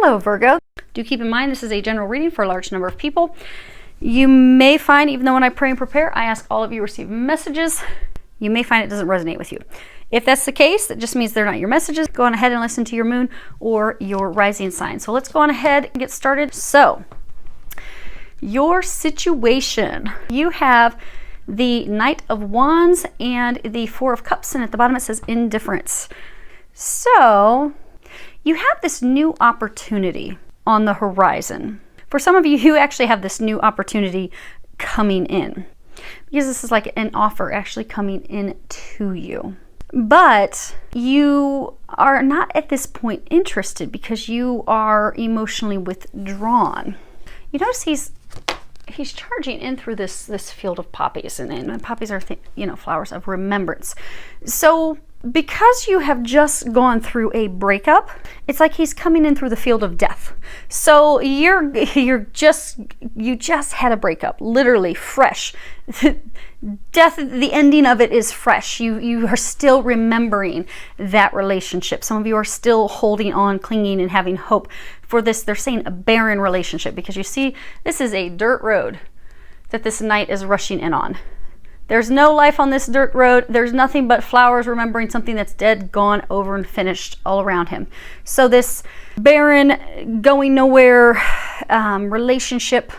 Hello, Virgo. Do keep in mind this is a general reading for a large number of people. You may find, even though when I pray and prepare, I ask all of you to receive messages, you may find it doesn't resonate with you. If that's the case, that just means they're not your messages. Go on ahead and listen to your moon or your rising sign. So let's go on ahead and get started. So, your situation. You have the Knight of Wands and the Four of Cups, and at the bottom it says indifference. So, you have this new opportunity on the horizon. For some of you, you actually have this new opportunity coming in, because this is like an offer actually coming in to you. But you are not at this point interested because you are emotionally withdrawn. You notice he's charging in through this field of poppies, and poppies are flowers of remembrance. So because you have just gone through a breakup, it's like he's coming in through the field of death. So you just had a breakup, literally fresh. Death, the ending of it is fresh. You are still remembering that relationship. Some of you are still holding on, clinging, and having hope for this. They're saying a barren relationship, because you see, this is a dirt road that this knight is rushing in on. There's no life on this dirt road. There's nothing but flowers remembering something that's dead, gone, over, and finished all around him. So this barren, going nowhere relationship,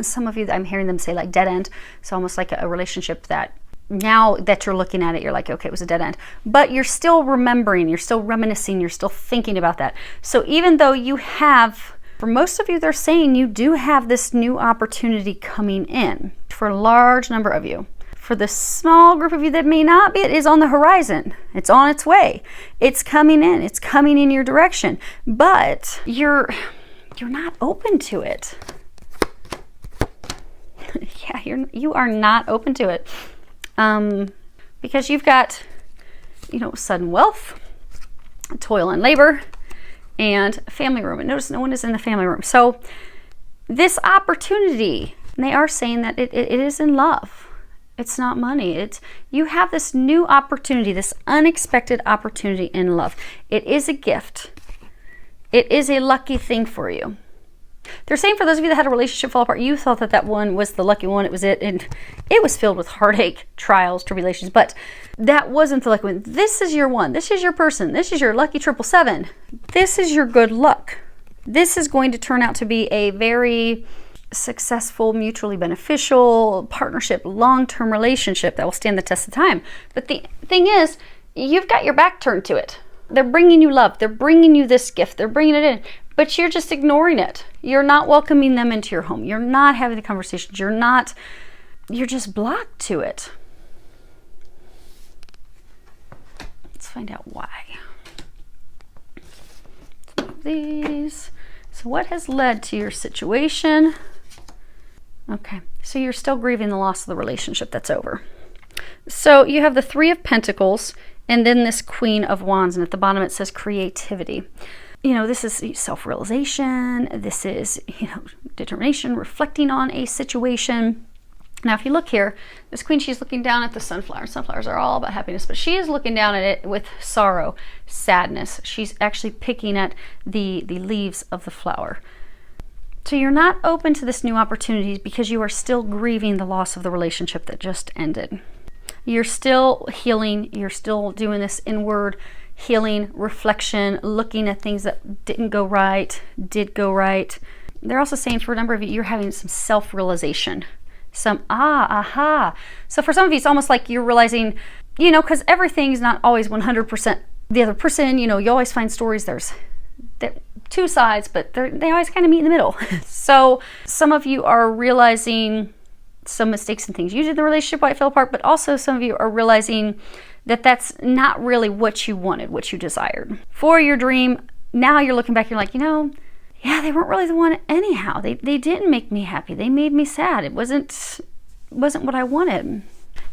some of you, I'm hearing them say like dead end. So almost like a relationship that now that you're looking at it, you're like, okay, it was a dead end. But you're still remembering, you're still reminiscing, you're still thinking about that. So even though you have, for most of you, they're saying you do have this new opportunity coming in. For a large number of you. For the small group of you that may not be, it is on the horizon. It's on its way. It's coming in. It's coming in your direction. But you're not open to it. Yeah, you are not open to it. Because you've got, sudden wealth, toil and labor, and family room. And notice no one is in the family room. So this opportunity, they are saying that it is in love. It's not money. You have this new opportunity, this unexpected opportunity in love. It is a gift. It is a lucky thing for you. They're saying for those of you that had a relationship fall apart, you thought that one was the lucky one. It was it. And it was filled with heartache, trials, tribulations. But that wasn't the lucky one. This is your one. This is your person. This is your lucky 777. This is your good luck. This is going to turn out to be a very successful, mutually beneficial partnership, long-term relationship that will stand the test of time. But the thing is, you've got your back turned to it. They're bringing you love. They're bringing you this gift. They're bringing it in. But you're just ignoring it. You're not welcoming them into your home. You're not having the conversations. You're just blocked to it. Let's find out why. Some of these. So what has led to your situation? Okay, so you're still grieving the loss of the relationship that's over. So you have the Three of Pentacles and then this Queen of Wands, and at the bottom it says creativity. This is self-realization. This is, determination, reflecting on a situation. Now, if you look here, this queen, she's looking down at the sunflower. Sunflowers are all about happiness, but she is looking down at it with sorrow, sadness. She's actually picking at the leaves of the flower. So you're not open to this new opportunity because you are still grieving the loss of the relationship that just ended. You're still healing. You're still doing this inward healing, reflection, looking at things that didn't go right, did go right. They're also saying for a number of you, you're having some self-realization. Some aha. So for some of you, it's almost like you're realizing, because everything's not always 100% the other person. You always find stories, there's two sides, but they always kind of meet in the middle. So some of you are realizing some mistakes and things you did in the relationship, why it fell apart, but also some of you are realizing that that's not really what you wanted, what you desired. For your dream, now you're looking back, you're like, yeah, they weren't really the one anyhow. They didn't make me happy. They made me sad. It wasn't what I wanted.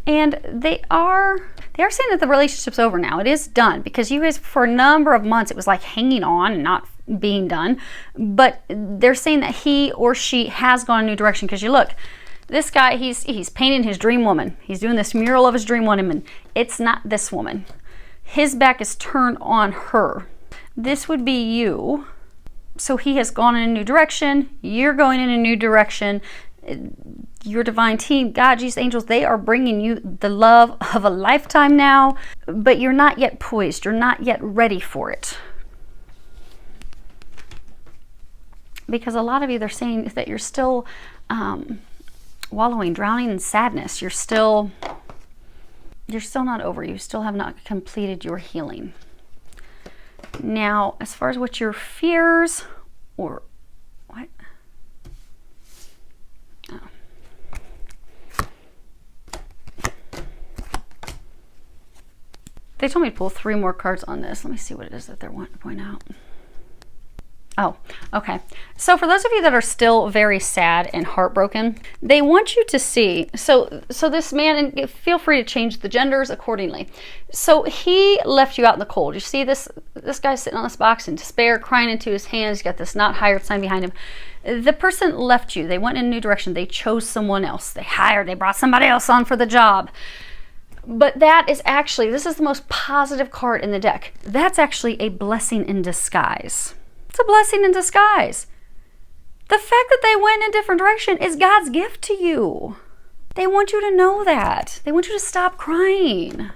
And they are saying that the relationship's over now. It is done, because you guys, for a number of months, it was like hanging on and not being done. But they're saying that he or she has gone a new direction, because you look, this guy, he's painting his dream woman. He's doing this mural of his dream woman, and it's not this woman. His back is turned on her. This would be you So he has gone in a new direction. You're going in a new direction. Your divine team, God, Jesus, angels, they are bringing you the love of a lifetime now, but you're not yet poised. You're not yet ready for it. Because a lot of you, they're saying that you're still wallowing, drowning in sadness. You're still not over. You still have not completed your healing. Now, as far as what your fears or what? Oh. They told me to pull 3 more cards on this. Let me see what it is that they're wanting to point out. Oh, okay. So for those of you that are still very sad and heartbroken, they want you to see, so this man, and feel free to change the genders accordingly. So he left you out in the cold. You see this guy sitting on this box in despair, crying into his hands. He's got this not hired sign behind him. The person left you. They went in a new direction. They chose someone else. They brought somebody else on for the job. But that is actually, this is the most positive card in the deck. That's actually a blessing in disguise. It's a blessing in disguise. The fact that they went in a different direction is God's gift to you. They want you to know that. They want you to stop crying.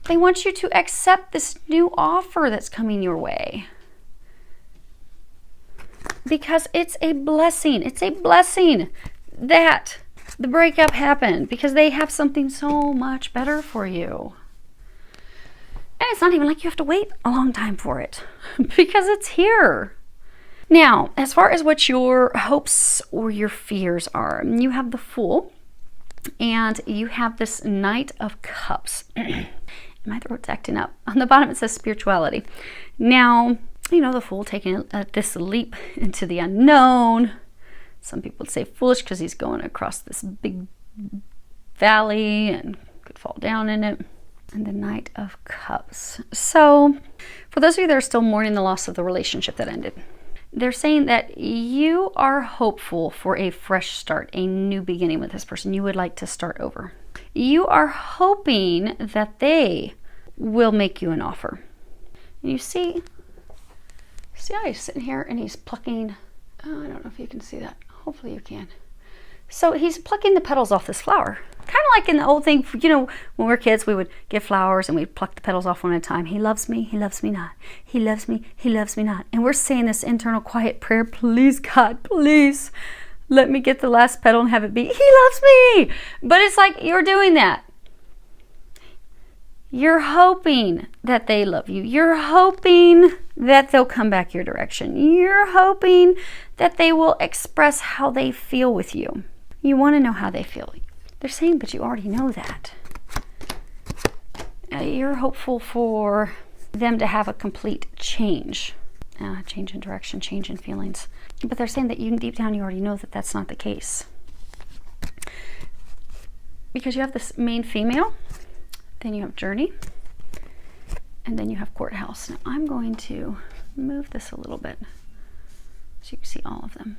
They want you to accept this new offer that's coming your way. Because it's a blessing. It's a blessing that the breakup happened, because they have something so much better for you. And it's not even like you have to wait a long time for it, because it's here. Now, as far as what your hopes or your fears are, you have the Fool, and you have this Knight of Cups. My throat's acting up. On the bottom it says spirituality. Now, you know, the Fool taking this leap into the unknown. Some people would say foolish because he's going across this big valley and could fall down in it. And the Knight of Cups. So, for those of you that are still mourning the loss of the relationship that ended, they're saying that you are hopeful for a fresh start, a new beginning with this person. You would like to start over. You are hoping that they will make you an offer. And you see how he's sitting here and he's plucking, oh, I don't know if you can see that. Hopefully you can. So he's plucking the petals off this flower. Kind of like in the old thing, you know, when we were kids, we would get flowers and we'd pluck the petals off one at a time. He loves me not. He loves me not. And we're saying this internal quiet prayer, please God, please let me get the last petal and have it be, he loves me. But it's like you're doing that. You're hoping that they love you. You're hoping that they'll come back your direction. You're hoping that they will express how they feel with you. You want to know how they feel. They're saying, but you already know that. You're hopeful for them to have a complete change. Change in direction, change in feelings. But they're saying that you deep down you already know that that's not the case. Because you have this main female, then you have Journey, and then you have Courthouse. Now I'm going to move this a little bit so you can see all of them.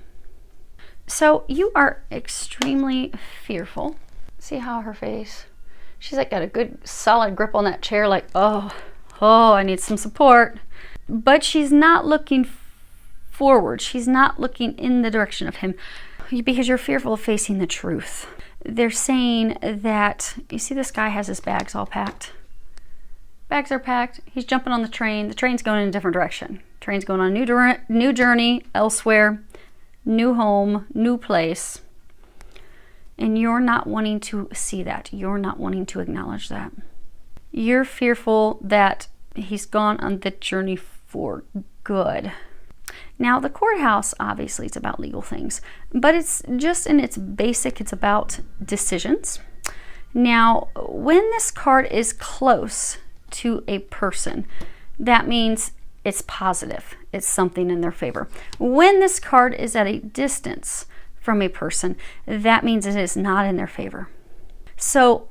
So you are extremely fearful. See how her face, she's like got a good solid grip on that chair, like, oh, I need some support. But she's not looking forward. She's not looking in the direction of him because you're fearful of facing the truth. They're saying that, you see this guy has his bags all packed. Bags are packed. He's jumping on the train. The train's going in a different direction. Train's going on a new journey elsewhere, new home, new place. And you're not wanting to see that. You're not wanting to acknowledge that. You're fearful that he's gone on the journey for good. Now, the Courthouse, obviously, it's about legal things, but it's just in its basic, it's about decisions. Now, when this card is close to a person, that means it's positive. It's something in their favor. When this card is at a distance from a person, that means it is not in their favor. So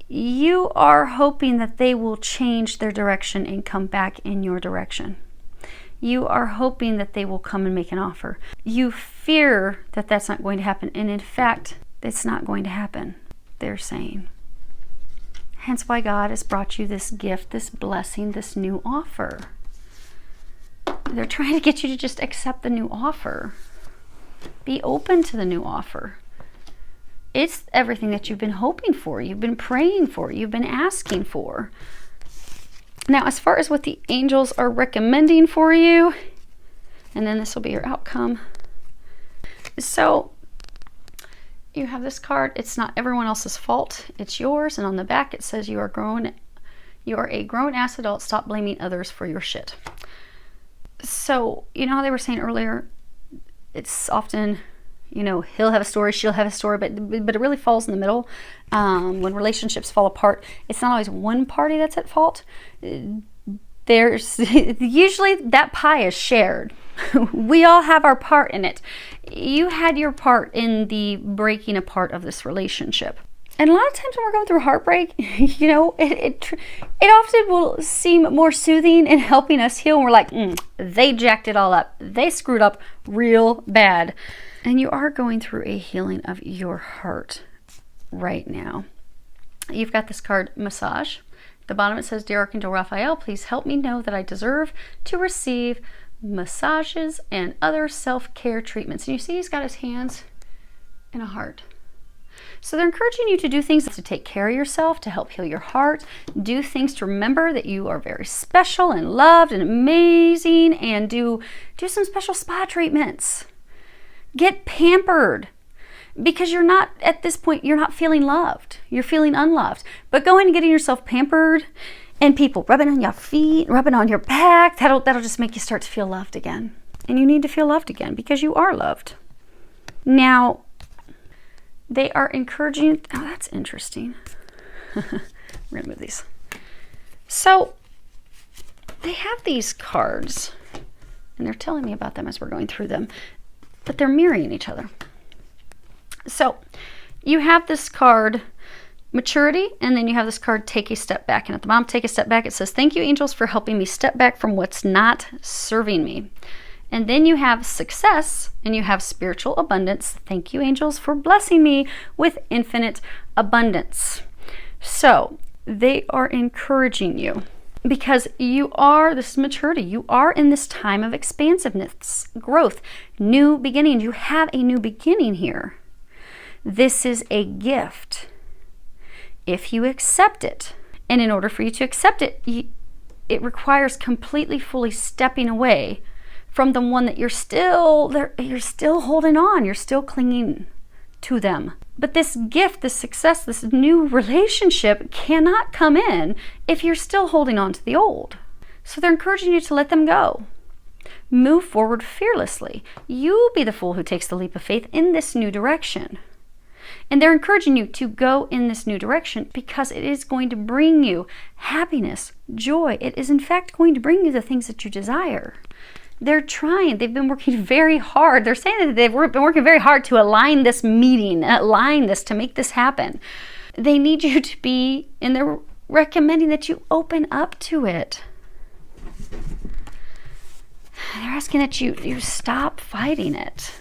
you are hoping that they will change their direction and come back in your direction. You are hoping that they will come and make an offer. You fear that that's not going to happen. And in fact, it's not going to happen, they're saying. Hence why God has brought you this gift, this blessing, this new offer. They're trying to get you to just accept the new offer. Be open to the new offer. It's everything that you've been hoping for, you've been praying for, you've been asking for. Now, as far as what the angels are recommending for you, and then this will be your outcome. So you have this card. It's not everyone else's fault. It's yours. And on the back, it says you are a grown-ass adult. Stop blaming others for your shit. So, you know how they were saying earlier, it's often, you know, he'll have a story, she'll have a story, but it really falls in the middle. When relationships fall apart, it's not always one party that's at fault. There's usually that pie is shared. We all have our part in it. You had your part in the breaking apart of this relationship. And a lot of times when we're going through heartbreak, you know, it often will seem more soothing and helping us heal. And we're like, they jacked it all up. They screwed up real bad. And you are going through a healing of your heart right now. You've got this card, Massage. At the bottom it says, Dear Archangel Raphael, please help me know that I deserve to receive massages and other self-care treatments. And you see he's got his hands in a heart. So they're encouraging you to do things to take care of yourself, to help heal your heart. Do things to remember that you are very special and loved and amazing, and do some special spa treatments. Get pampered, because you're not, at this point, you're not feeling loved. You're feeling unloved. But going and getting yourself pampered and people rubbing on your feet, rubbing on your back, that'll just make you start to feel loved again. And you need to feel loved again because you are loved. Now, they are encouraging, oh, that's interesting. We're going to move these. So, they have these cards, and they're telling me about them as we're going through them, but they're mirroring each other. So, you have this card, Maturity, and then you have this card, Take a Step Back. And at the bottom, Take a Step Back, it says, Thank you, angels, for helping me step back from what's not serving me. And then you have Success, and you have Spiritual Abundance. Thank you, angels, for blessing me with infinite abundance. So, they are encouraging you because you are, this is maturity, you are in this time of expansiveness, growth, new beginning. You have a new beginning here. This is a gift if you accept it. And in order for you to accept it, it requires completely, fully stepping away from the one that you're still holding on, you're still clinging to them. But this gift, this success, this new relationship cannot come in if you're still holding on to the old. So they're encouraging you to let them go. Move forward fearlessly. You be the fool who takes the leap of faith in this new direction. And they're encouraging you to go in this new direction because it is going to bring you happiness, joy. It is in fact going to bring you the things that you desire. They're trying. They've been working very hard. They're saying that they've been working very hard to align this meeting, align this, to make this happen. They need you to be, and they're recommending that you open up to it. They're asking that you stop fighting it.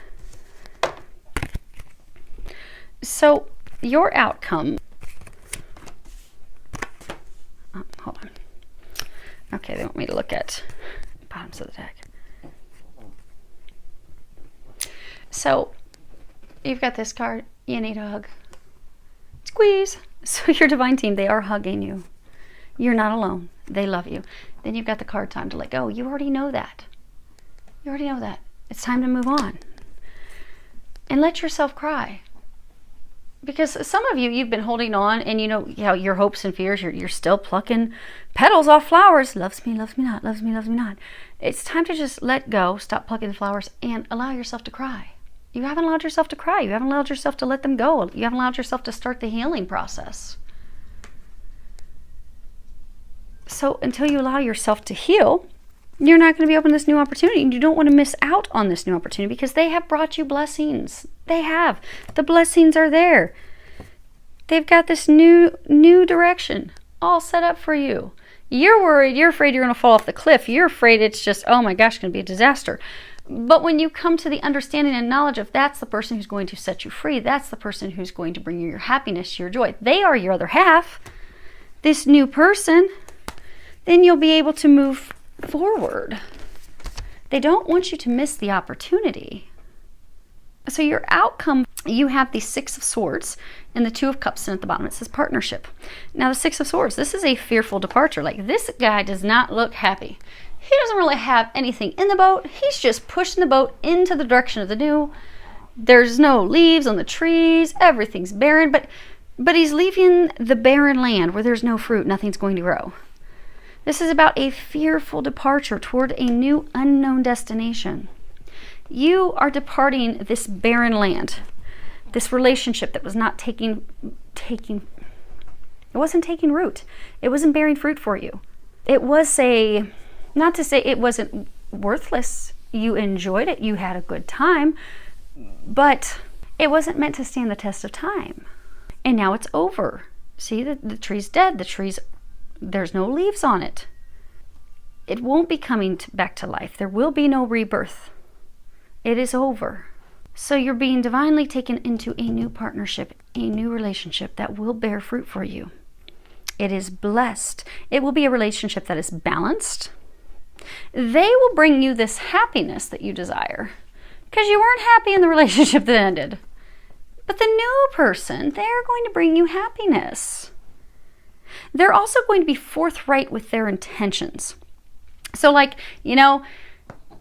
So, your outcome. Oh, hold on. Okay, they want me to look at bottoms of the deck. So, you've got this card. You need a hug. Squeeze. So, your divine team, they are hugging you. You're not alone. They love you. Then you've got the card Time to Let Go. You already know that. You already know that. It's time to move on. And let yourself cry. Because some of you've been holding on, and you know your hopes and fears, you're still plucking petals off flowers. Loves me, loves me not, loves me, loves me not. It's time to just let go, stop plucking the flowers, and allow yourself to cry. You haven't allowed yourself to cry. You haven't allowed yourself to let them go. You haven't allowed yourself to start the healing process. So until you allow yourself to heal, you're not going to be open to this new opportunity. And you don't want to miss out on this new opportunity because they have brought you blessings. They have. The blessings are there. They've got this new direction all set up for you. You're worried. You're afraid you're going to fall off the cliff. You're afraid it's just, oh my gosh, going to be a disaster. But when you come to the understanding and knowledge of that's the person who's going to set you free, that's the person who's going to bring you your happiness, your joy, they are your other half, this new person, then you'll be able to move forward. They don't want you to miss the opportunity. So your outcome, you have the Six of Swords and the Two of Cups, and at the bottom it says partnership. Now the Six of Swords, this is a fearful departure. Like, this guy does not look happy. He doesn't really have anything in the boat. He's just pushing the boat into the direction of the new. There's no leaves on the trees. Everything's barren, but he's leaving the barren land where there's no fruit. Nothing's going to grow. This is about a fearful departure toward a new unknown destination. You are departing this barren land, this relationship that was not taking it wasn't taking root. It wasn't bearing fruit for you. It was not to say it wasn't worthless. You enjoyed it. You had a good time, but it wasn't meant to stand the test of time. And now it's over. See, the tree's dead. There's no leaves on it. It won't be coming back to life. There will be no rebirth. It is over. So you're being divinely taken into a new partnership, a new relationship that will bear fruit for you. It is blessed. It will be a relationship that is balanced. They will bring you this happiness that you desire because you weren't happy in the relationship that ended. But the new person, they're going to bring you happiness. They're also going to be forthright with their intentions. So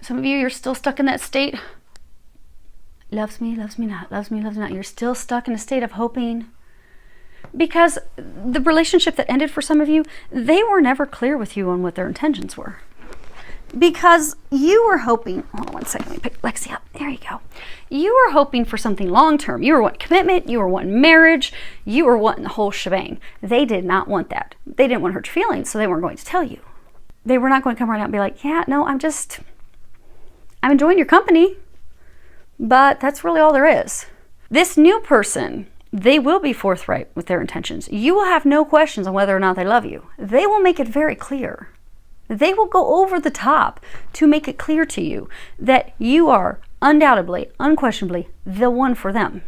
some of you, you're still stuck in that state. Loves me, loves me not, loves me, loves me not. You're still stuck in a state of hoping. Because the relationship that ended for some of you, they were never clear with you on what their intentions were. Because you were hoping, hold on one second, let me pick Lexi up. There you go. You were hoping for something long-term. You were wanting commitment. You were wanting marriage. You were wanting the whole shebang. They did not want that. They didn't want to hurt your feelings, so they weren't going to tell you. They were not going to come right out and be like, yeah, no, I'm enjoying your company, but that's really all there is. This new person, they will be forthright with their intentions. You will have no questions on whether or not they love you. They will make it very clear. They will go over the top to make it clear to you that you are undoubtedly, unquestionably the one for them.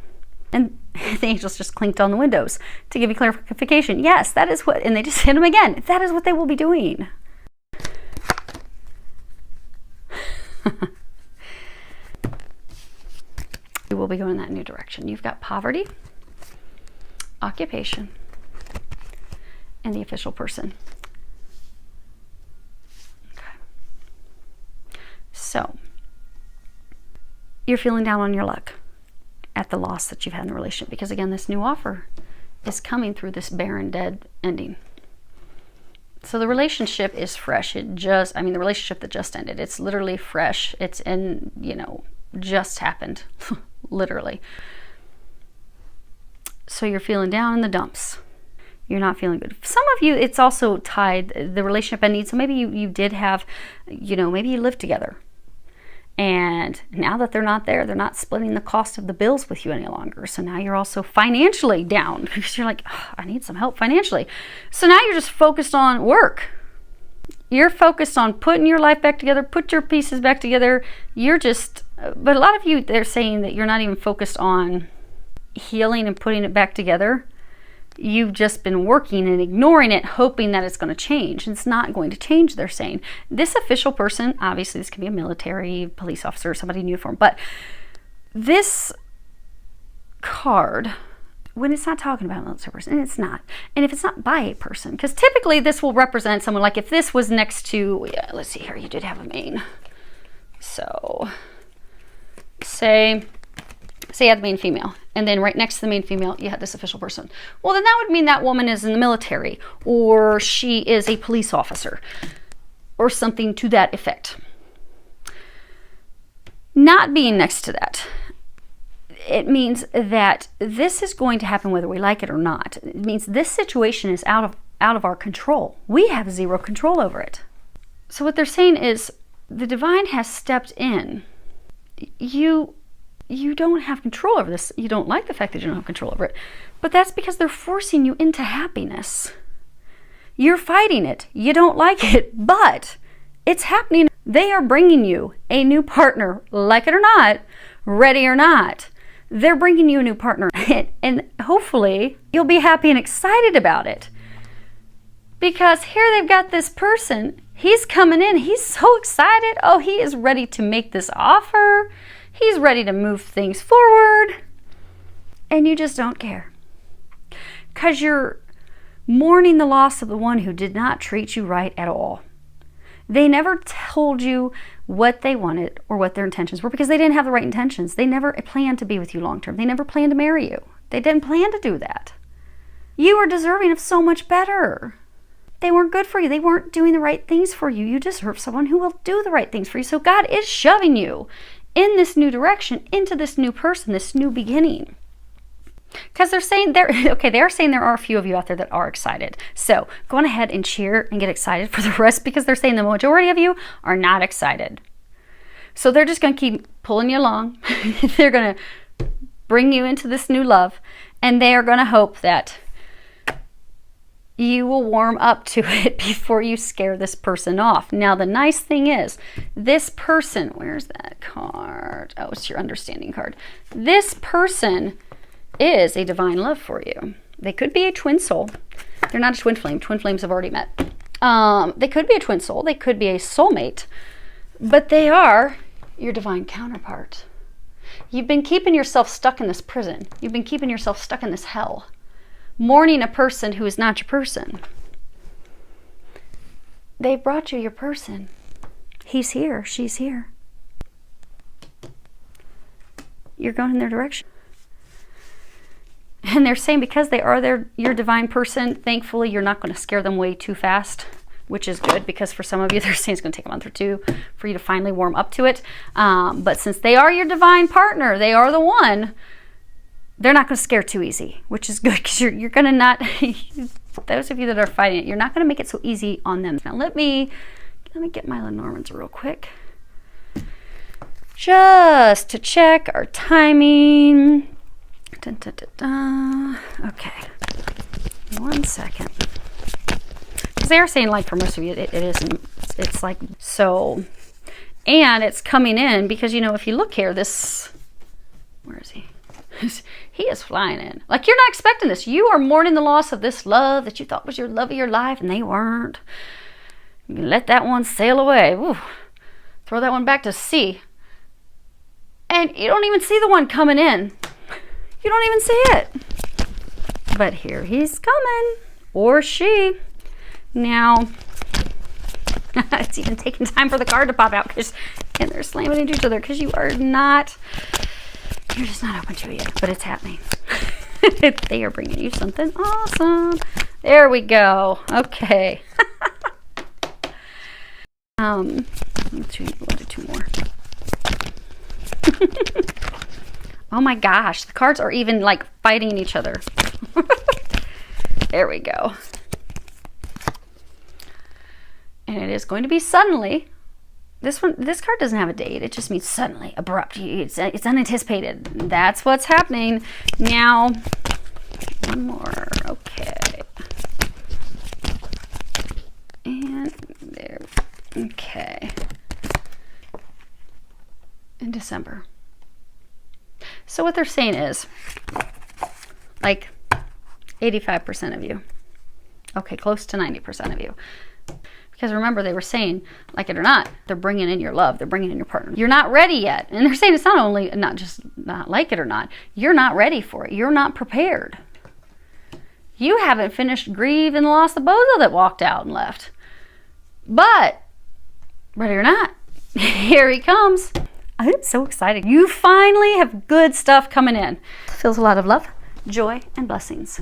And the angels just clinked on the windows to give you clarification. Yes, that is what, and they just hit them again. That is what they will be doing. You will be going in that new direction. You've got poverty, occupation, and the official person. Okay. So, you're feeling down on your luck at the loss that you've had in the relationship because, again, this new offer is coming through this barren, dead ending. So the relationship is fresh. The relationship that just ended, it's literally fresh. It's just happened, literally. So you're feeling down in the dumps. You're not feeling good. Some of you, it's also tied, the relationship ending. So maybe you did have, maybe you lived together. And now that they're not there, they're not splitting the cost of the bills with you any longer. So now you're also financially down because you're like, I need some help financially. So now you're just focused on work. You're focused on putting your life back together, put your pieces back together. But a lot of you, they're saying that you're not even focused on healing and putting it back together. You've just been working and ignoring it, hoping that it's going to change. It's not going to change, they're saying. This official person, obviously this can be a military, police officer, somebody in uniform, but this card, when it's not talking about a military person, and it's not, and if it's not by a person, because typically this will represent someone, like if this was next to, let's see here, you did have a main. So, say you had the main female, and then right next to the main female, you had this official person. Well, then that would mean that woman is in the military, or she is a police officer, or something to that effect. Not being next to that, it means that this is going to happen whether we like it or not. It means this situation is out of our control. We have zero control over it. So what they're saying is the divine has stepped in. You don't have control over this. You don't like the fact that you don't have control over it. But that's because they're forcing you into happiness. You're fighting it. You don't like it, but it's happening. They are bringing you a new partner, like it or not, ready or not. They're bringing you a new partner, and hopefully you'll be happy and excited about it. Because here they've got this person. He's coming in. He's so excited. Oh, he is ready to make this offer. He's ready to move things forward. And you just don't care. Because you're mourning the loss of the one who did not treat you right at all. They never told you what they wanted or what their intentions were because they didn't have the right intentions. They never planned to be with you long term. They never planned to marry you. They didn't plan to do that. You are deserving of so much better. They weren't good for you. They weren't doing the right things for you. You deserve someone who will do the right things for you. So God is shoving you in this new direction, into this new person, this new beginning. Because they're saying they are saying there are a few of you out there that are excited. So go on ahead and cheer and get excited for the rest, because they're saying the majority of you are not excited. So they're just going to keep pulling you along. They're going to bring you into this new love, and they are going to hope that you will warm up to it before you scare this person off. Now, the nice thing is, this person, where's that card? Oh, it's your understanding card. This person is a divine love for you. They could be a twin soul. They're not a twin flame. Twin flames have already met. They could be a twin soul. They could be a soulmate. But they are your divine counterpart. You've been keeping yourself stuck in this prison. You've been keeping yourself stuck in this hell, mourning a person who is not your person. They brought you your person. He's here. She's here. You're going in their direction. And they're saying because they are your divine person, thankfully you're not going to scare them away too fast, which is good, because for some of you, they're saying it's going to take a month or two for you to finally warm up to it. But since they are your divine partner, they are the one, they're not going to scare too easy, which is good, because you're going to not, those of you that are fighting it, you're not going to make it so easy on them. Now let me get my Lenormands real quick, just to check our timing. Dun, dun, dun, dun. Okay, 1 second. Because they are saying, like, for most of you, it isn't. It's like so, and it's coming in because, you know, if you look here, this, where is he? He is flying in. Like, you're not expecting this. You are mourning the loss of this love that you thought was your love of your life, and they weren't. You let that one sail away. Ooh. Throw that one back to sea, and you don't even see the one coming in. You don't even see it. But here he's coming, or she. Now, it's even taking time for the card to pop out, and they're slamming into each other because you're just not open to it yet, but it's happening. They are bringing you something awesome. There we go. Okay. We'll do two more. Oh my gosh, the cards are even like fighting each other. There we go. And it is going to be suddenly. This card doesn't have a date. It just means suddenly, abrupt. It's unanticipated. That's what's happening. Now, one more. Okay. And there. Okay. In December. So what they're saying is, like, 85% of you. Okay, close to 90% of you. Because remember, they were saying, like it or not, they're bringing in your love. They're bringing in your partner. You're not ready yet. And they're saying it's not just not like it or not. You're not ready for it. You're not prepared. You haven't finished grieving the loss of bozo that walked out and left. But, ready or not, here he comes. I'm so excited. You finally have good stuff coming in. Feels a lot of love, joy, and blessings.